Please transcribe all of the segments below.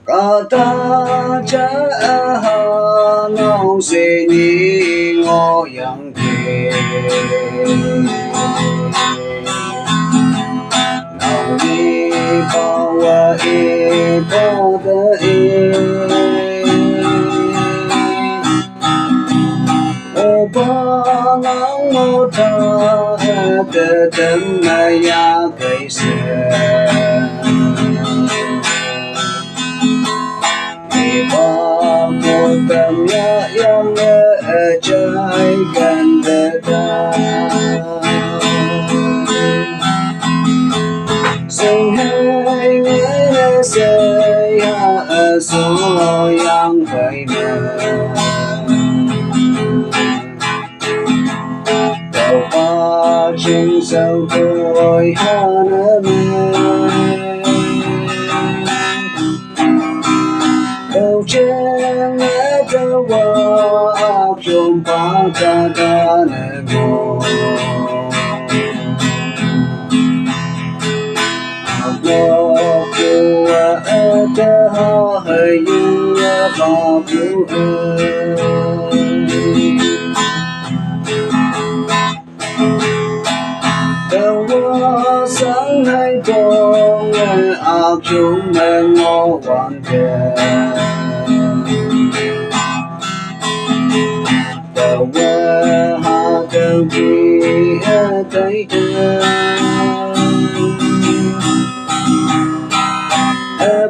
Kahta cha naoshiy ni ngoh yangkiy naoshiy bawa ibadah Obanang mota tetap maya kaisa Ibadah yang ngejaikan tetap Sehingga saya yang baik Trên sâu tôi hana mê Đầu trên nghe tao vào Trong ba kahta nagas Ngoh của ta hơi như ba phụ sáng hai con chúng mình ngô quan hệ đầu hạ đầu kỳ thấy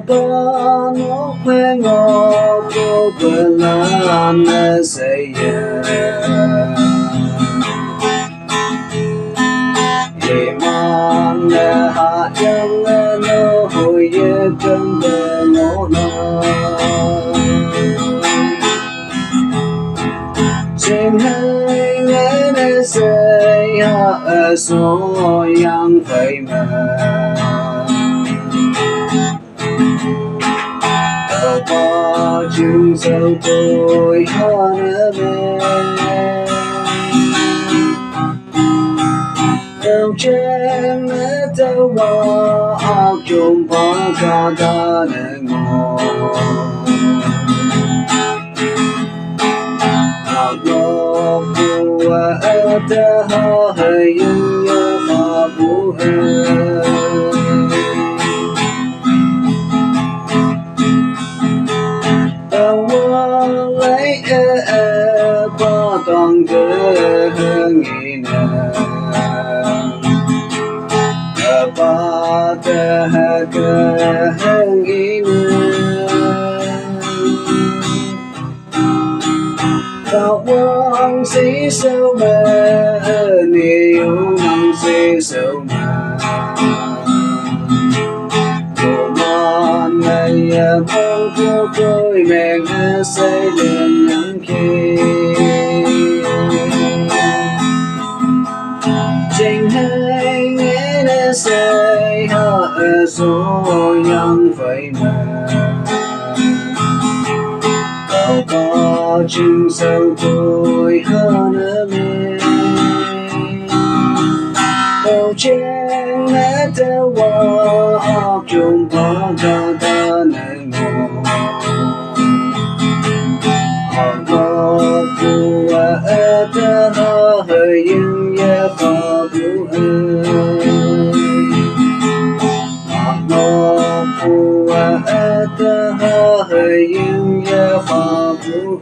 ba nó khoe ngô cô vừa làm xây Iman hạ yang nó hồi trong bờ ngõ nó Xin hãy nghe để xây hạ số yang phải mà Tao ba chừng sâu tôi hana mê Đầu trên tao vào chung ba kahta nagas Ngoh của ta hơi như ba phụ Tao lấy ba toàn cơ nghĩ nè Ba ta cơ nghĩ nè Tao quang sĩ sâu mà Nhiều năng sĩ sâu mà Cô mòn này mong cô tôi mẹ xây lên yangkiy Trình hay nghe để xây hạ số yang phải mà Tao có chừng sâu tôi hana mê Đầu trên nghe tao vào chung ba kahta nagas Ngoh của ta hơi như ba phụ Ngoh của ta hơi như ba phụ